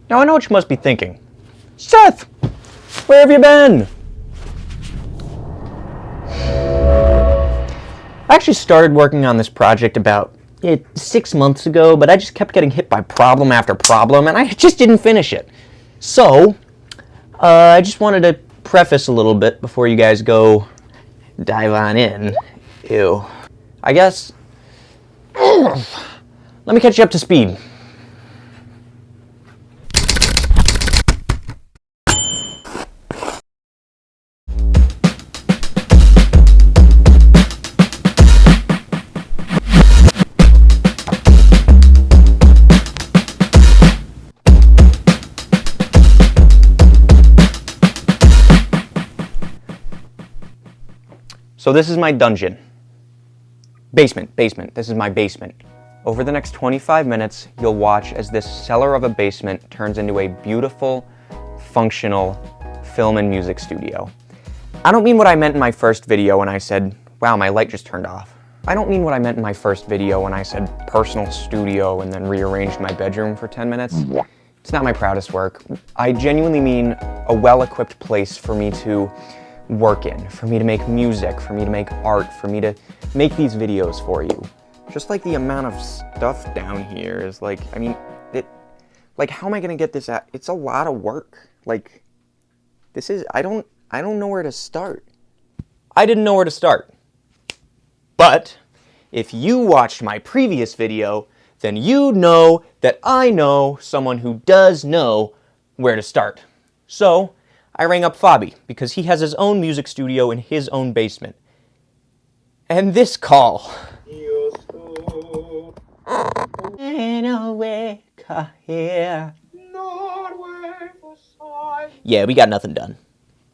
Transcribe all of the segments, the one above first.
Now I know what you must be thinking. Seth, where have you been? I actually started working on this project about 6 months ago, but I just kept getting hit by problem after problem, and I just didn't finish it. So, I just wanted to preface a little bit before you guys go dive on in. Ew. I guess, let me catch you up to speed. So this is my dungeon. Basement. This is my basement. Over the next 25 minutes, you'll watch as this cellar of a basement turns into a beautiful, functional film and music studio. I don't mean what I meant in my first video when I said, wow, my light just turned off. I don't mean what I meant in my first video when I said personal studio and then rearranged my bedroom for 10 minutes. It's not my proudest work. I genuinely mean a well-equipped place for me to work in, for me to make music, for me to make art, for me to make these videos for you. Just like the amount of stuff down here is like, I mean, how am I gonna get this out? It's a lot of work. Like, this is, I don't know where to start. I didn't know where to start. But if you watched my previous video, then you know that I know someone who does know where to start. So, I rang up Fabi because he has his own music studio in his own basement. And this call. Yeah, we got nothing done.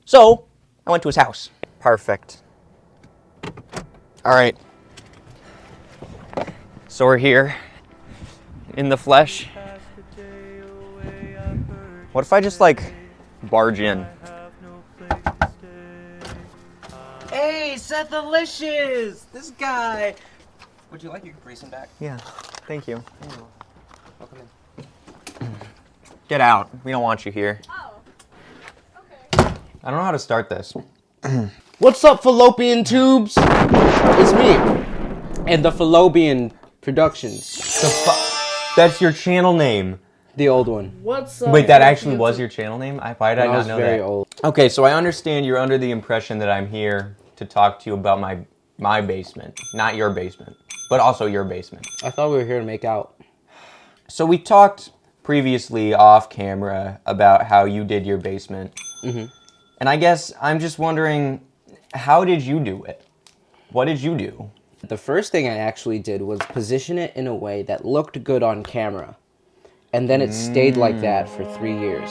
So, I went to his house. Perfect. All right. So we're here in the flesh. What if I just barge in? Hey, Sethalicious! This guy! Would you like your bracelet back? Yeah, thank you. Welcome in. Get out. We don't want you here. Oh, okay. I don't know how to start this. What's up, fallopian tubes? It's me. And the Fallopian Productions. That's your channel name. The old one. What's up? Wait, that actually was your channel name? Why did I I not was know very that? old. Okay, so I understand you're under the impression that I'm here to talk to you about my basement. Not your basement, but also your basement. I thought we were here to make out. So we talked previously off camera about how you did your basement. Mm-hmm. And I guess I'm just wondering, how did you do it? What did you do? The first thing I actually did was position it in a way that looked good on camera. And then it stayed like that for 3 years.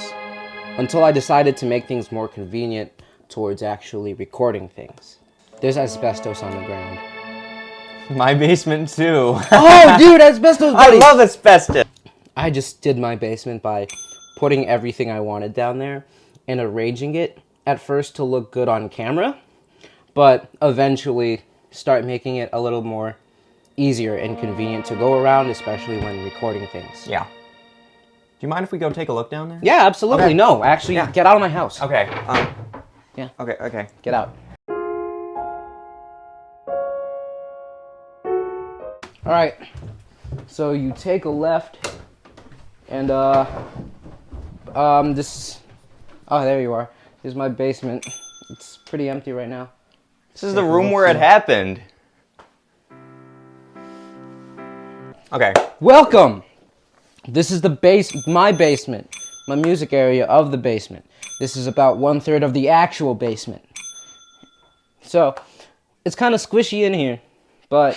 Until I decided to make things more convenient towards actually recording things. There's asbestos on the ground. My basement too. Oh, dude, asbestos, buddy! I love asbestos. I just did my basement by putting everything I wanted down there and arranging it at first to look good on camera, but eventually start making it a little more easier and convenient to go around, especially when recording things. Yeah. Do you mind if we go take a look down there? Yeah, absolutely. Okay. No, actually, Yeah. get out of my house. Okay. Yeah. Okay. Get out. All right. So you take a left, and this. Oh, there you are. Here's my basement. It's pretty empty right now. This is the room where it happened. Okay. Welcome. This is my basement, my music area of the basement. This is about 1/3 of the actual basement. So, it's kind of squishy in here, but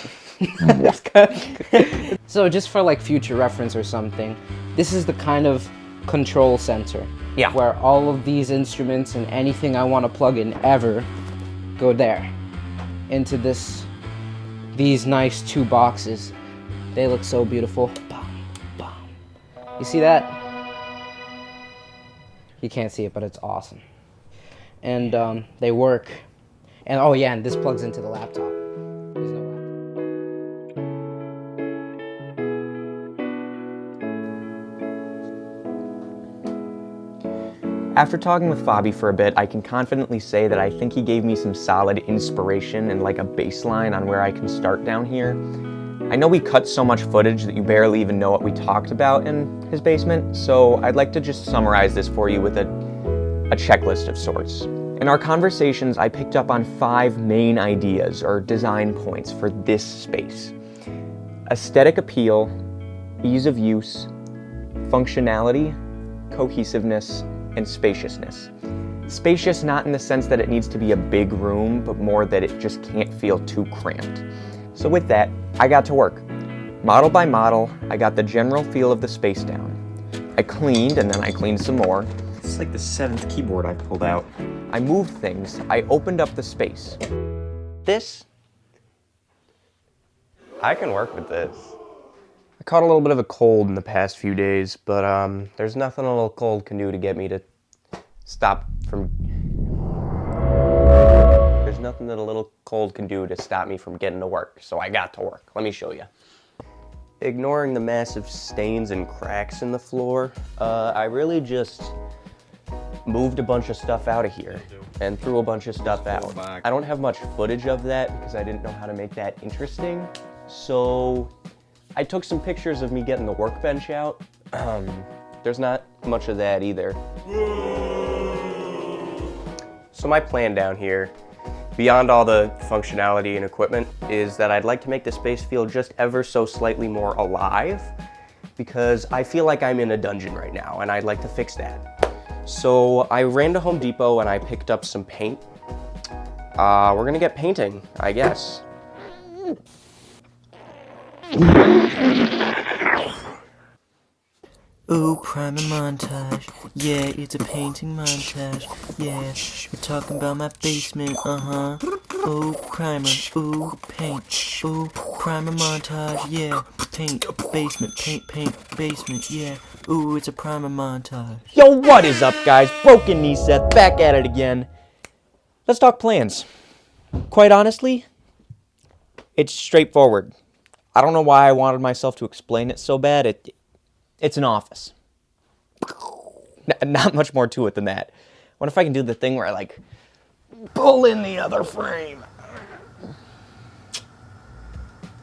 so just for future reference or something, this is the kind of control center. Yeah. Where all of these instruments and anything I want to plug in ever go there into these nice 2 boxes. They look so beautiful. You see that? You can't see it, but it's awesome. And they work. And oh yeah, and this plugs into the laptop. There's no laptop. After talking with Fabi for a bit, I can confidently say that I think he gave me some solid inspiration and like a baseline on where I can start down here. I know we cut so much footage that you barely even know what we talked about in his basement, so I'd like to just summarize this for you with a checklist of sorts. In our conversations, I picked up on 5 main ideas or design points for this space: aesthetic appeal, ease of use, functionality, cohesiveness, and spaciousness. Spacious not in the sense that it needs to be a big room, but more that it just can't feel too cramped. So with that, I got to work. Model by model, I got the general feel of the space down. I cleaned, and then I cleaned some more. It's like the 7th keyboard I pulled out. I moved things. I opened up the space. This, I can work with this. I caught a little bit of a cold in the past few days, but there's nothing a little cold can do to get me to stop from... There's nothing that a little cold can do to stop me from getting to work, so I got to work. Let me show you. Ignoring the massive stains and cracks in the floor, I really just moved a bunch of stuff out of here and threw a bunch of stuff out. I don't have much footage of that because I didn't know how to make that interesting, so I took some pictures of me getting the workbench out. There's not much of that either. So my plan down here, beyond all the functionality and equipment, is that I'd like to make the space feel just ever so slightly more alive, because I feel like I'm in a dungeon right now and I'd like to fix that. So I ran to Home Depot and I picked up some paint. We're gonna get painting, I guess. Ooh, primer montage. Yeah, it's a painting montage. Yeah, we're talking about my basement. Ooh, primer. Ooh, paint. Ooh, primer montage. Yeah, paint, basement, paint, basement. Yeah. Ooh, it's a primer montage. Yo, what is up, guys? Broken Knee Seth, back at it again. Let's talk plans. Quite honestly, it's straightforward. I don't know why I wanted myself to explain it so bad. It's an office. Not much more to it than that. What if I can do the thing where I, like, pull in the other frame?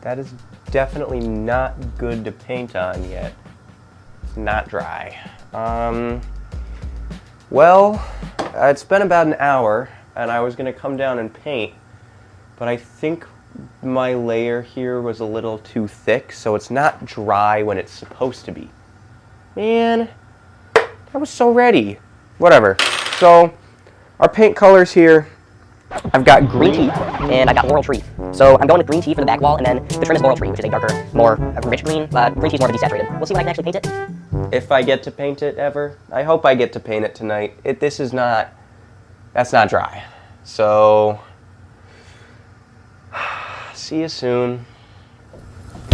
That is definitely not good to paint on yet. It's not dry. Well, it's been about an hour, and I was gonna come down and paint, but I think my layer here was a little too thick, so it's not dry when it's supposed to be. Man, I was so ready. Whatever. So, our paint colors here, I've got green tea and I've got laurel tree. So I'm going with green tea for the back wall, and then the trim is laurel tree, which is a darker, more rich green. Green tea is more of a desaturated. We'll see when I can actually paint it. If I get to paint it ever. I hope I get to paint it tonight. That's not dry. So, see you soon.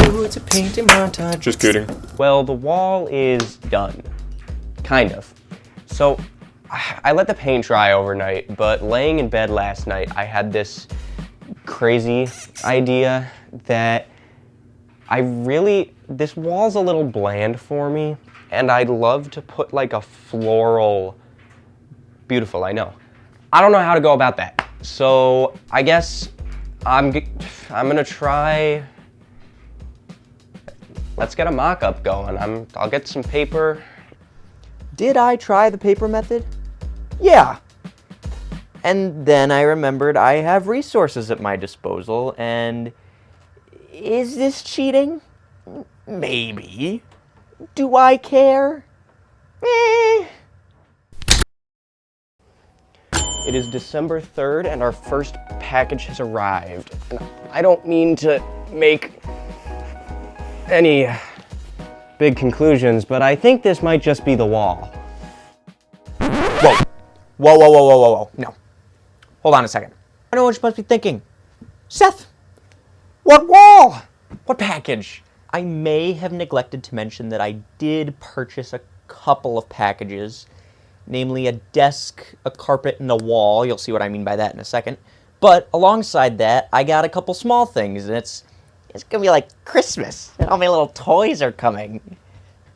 Ooh, it's a painting montage. Just kidding. Well, the wall is done. Kind of. So, I let the paint dry overnight, but laying in bed last night, I had this crazy idea that this wall's a little bland for me, and I'd love to put like a floral, beautiful, I know. I don't know how to go about that. So, I guess I'm gonna try. Let's get a mock-up going. I'll get some paper. Did I try the paper method? Yeah. And then I remembered I have resources at my disposal, and is this cheating? Maybe. Do I care? It is December 3rd, and our first package has arrived. And I don't mean to make any big conclusions, but I think this might just be the wall. Whoa. Whoa. No. Hold on a second. I know what you must be thinking. Seth, what wall? What package? I may have neglected to mention that I did purchase a couple of packages, namely a desk, a carpet, and a wall. You'll see what I mean by that in a second. But alongside that, I got a couple small things, and it's gonna be like Christmas, and all my little toys are coming.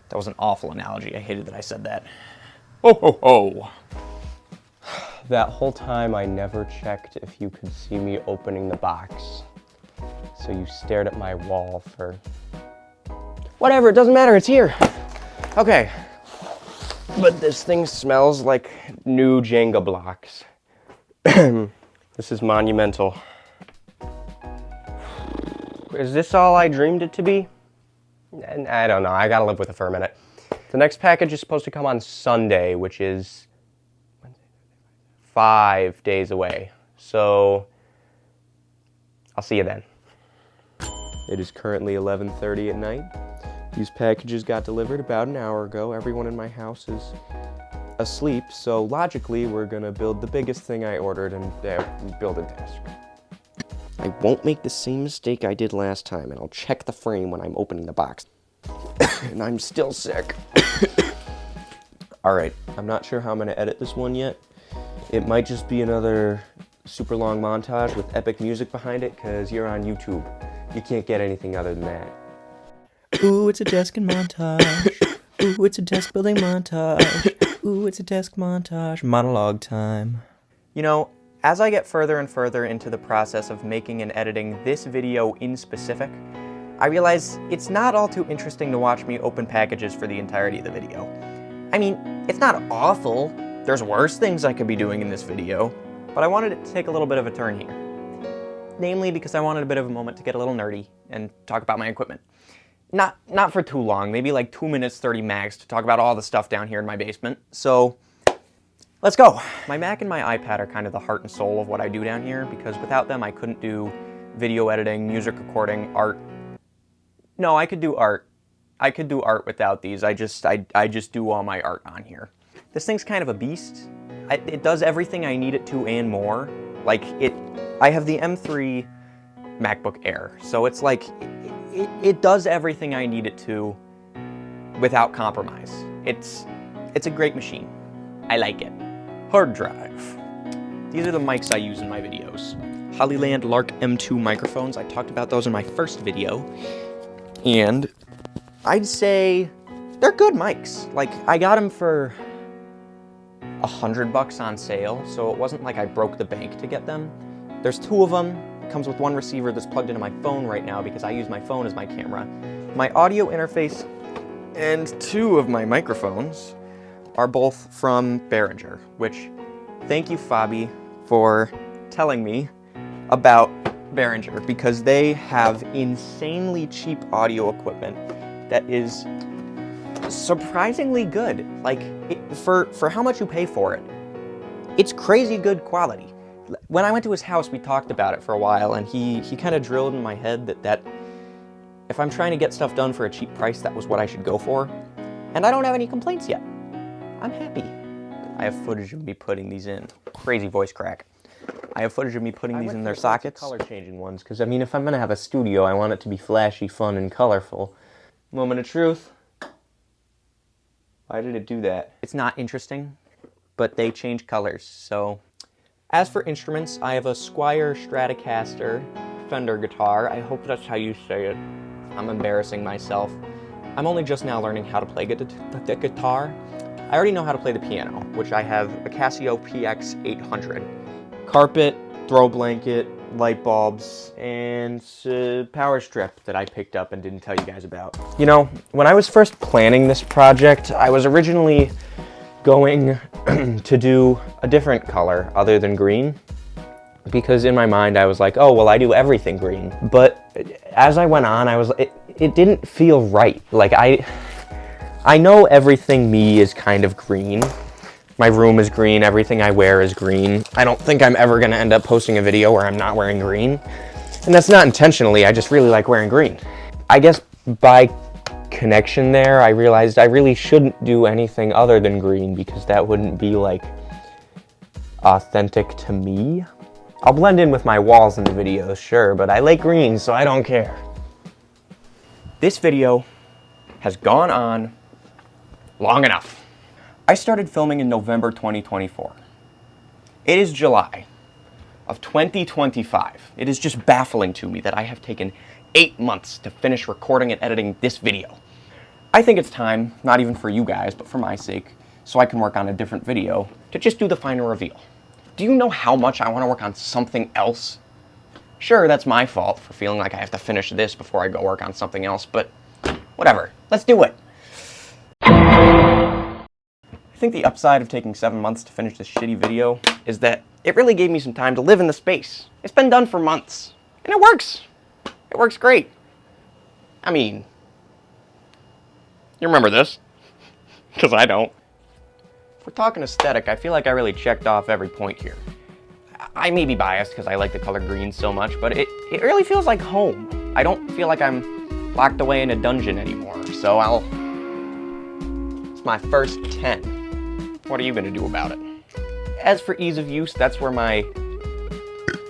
That was an awful analogy. I hated that I said that. Ho, ho, ho. That whole time I never checked if you could see me opening the box. So you stared at my wall for... Whatever, it doesn't matter, it's here. Okay. But this thing smells like new Jenga blocks. This is monumental. Is this all I dreamed it to be? I don't know, I gotta live with it for a minute. The next package is supposed to come on Sunday, which is 5 days away. So, I'll see you then. It is currently 11:30 at night. These packages got delivered about an hour ago. Everyone in my house is asleep, so logically we're gonna build the biggest thing I ordered and build a desk. I won't make the same mistake I did last time, and I'll check the frame when I'm opening the box. And I'm still sick. Alright, I'm not sure how I'm gonna edit this one yet. It might just be another super long montage with epic music behind it, because you're on YouTube. You can't get anything other than that. Ooh, it's a desking montage. Ooh, it's a desk building montage. Ooh, it's a desk montage. Monologue time. You know, as I get further and further into the process of making and editing this video in specific, I realize it's not all too interesting to watch me open packages for the entirety of the video. I mean, it's not awful. There's worse things I could be doing in this video, but I wanted it to take a little bit of a turn here. Namely because I wanted a bit of a moment to get a little nerdy and talk about my equipment. Not for too long, maybe like 2 minutes 30 max to talk about all the stuff down here in my basement. So, let's go. My Mac and my iPad are kind of the heart and soul of what I do down here, because without them I couldn't do video editing, music recording, art. No, I could do art. I could do art without these. I just do all my art on here. This thing's kind of a beast. It does everything I need it to and more. Like, I have the M3 MacBook Air, so it's like, it does everything I need it to without compromise. It's a great machine. I like it. Hard drive. These are the mics I use in my videos. Hollyland Lark M2 microphones. I talked about those in my first video. And I'd say they're good mics. Like, I got them for $100 on sale, so it wasn't like I broke the bank to get them. There's 2 of them. It comes with 1 receiver that's plugged into my phone right now because I use my phone as my camera. My audio interface and 2 of my microphones are both from Behringer, which, thank you, Fabi, for telling me about Behringer, because they have insanely cheap audio equipment that is surprisingly good. Like, for how much you pay for it, it's crazy good quality. When I went to his house, we talked about it for a while, and he kind of drilled in my head that if I'm trying to get stuff done for a cheap price, that was what I should go for. And I don't have any complaints yet. I'm happy. I have footage of me putting these in. Crazy voice crack. I have footage of me putting these in their sockets. Color changing ones, because I mean, if I'm gonna have a studio, I want it to be flashy, fun, and colorful. Moment of truth. Why did it do that? It's not interesting, but they change colors, so. As for instruments, I have a Squier Stratocaster Fender guitar. I hope that's how you say it. I'm embarrassing myself. I'm only just now learning how to play the guitar. I already know how to play the piano, which I have a Casio PX800. Carpet, throw blanket, light bulbs, and a power strip that I picked up and didn't tell you guys about. You know, when I was first planning this project, I was originally going to do a different color other than green, because in my mind I was like, oh, well, I do everything green. But as I went on, it didn't feel right. Like, I know everything me is kind of green. My room is green, everything I wear is green. I don't think I'm ever gonna end up posting a video where I'm not wearing green. And that's not intentionally, I just really like wearing green. I guess by connection there, I realized I really shouldn't do anything other than green, because that wouldn't be like authentic to me. I'll blend in with my walls in the videos, sure, but I like green, so I don't care. This video has gone on long enough. I started filming in November 2024. It is July of 2025. It is just baffling to me that I have taken 8 months to finish recording and editing this video. I think it's time, not even for you guys, but for my sake, so I can work on a different video, to just do the final reveal. do you know how much I want to work on something else? Sure, that's my fault for feeling like I have to finish this before I go work on something else, but whatever. Let's do it. I think the upside of taking 7 months to finish this shitty video is that it really gave me some time to live in the space. It's been done for months, and it works. It works great. I mean, you remember this? Because I don't. If we're talking aesthetic, I feel like I really checked off every point here. I may be biased because I like the color green so much, but it really feels like home. I don't feel like I'm locked away in a dungeon anymore, so it's my first 10. What are you going to do about it? As for ease of use, that's where my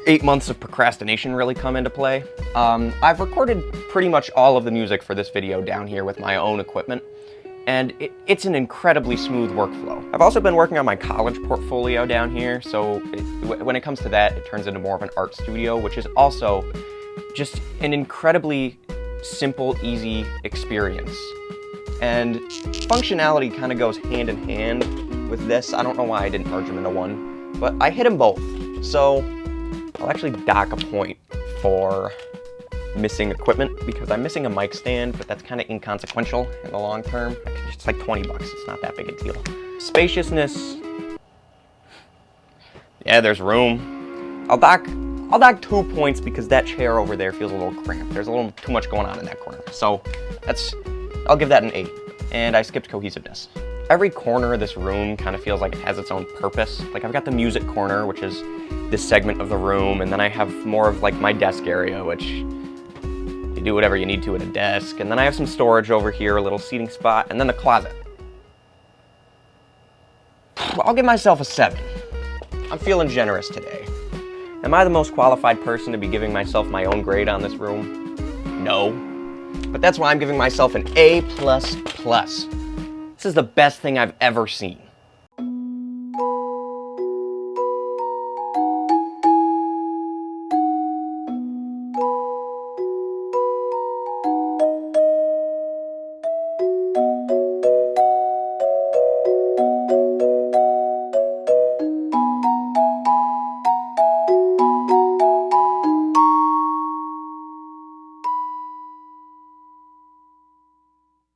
8 months of procrastination really come into play. I've recorded pretty much all of the music for this video down here with my own equipment, and it's an incredibly smooth workflow. I've also been working on my college portfolio down here, so when it comes to that, it turns into more of an art studio, which is also just an incredibly simple, easy experience. And functionality kind of goes hand in hand with this. I don't know why I didn't merge them into one, but I hit them both. So I'll actually dock a point for missing equipment because I'm missing a mic stand, but that's kind of inconsequential in the long term. It's like 20 bucks, it's not that big a deal. Spaciousness, yeah, there's room. I'll dock 2 points because that chair over there feels a little cramped. There's a little too much going on in that corner. So I'll give that an 8. And I skipped cohesiveness. Every corner of this room kind of feels like it has its own purpose. Like I've got the music corner, which is this segment of the room, and then I have more of like my desk area, which you do whatever you need to at a desk. And then I have some storage over here, a little seating spot, and then the closet. I'll give myself a 7. I'm feeling generous today. Am I the most qualified person to be giving myself my own grade on this room? No. But that's why I'm giving myself an A++. This is the best thing I've ever seen.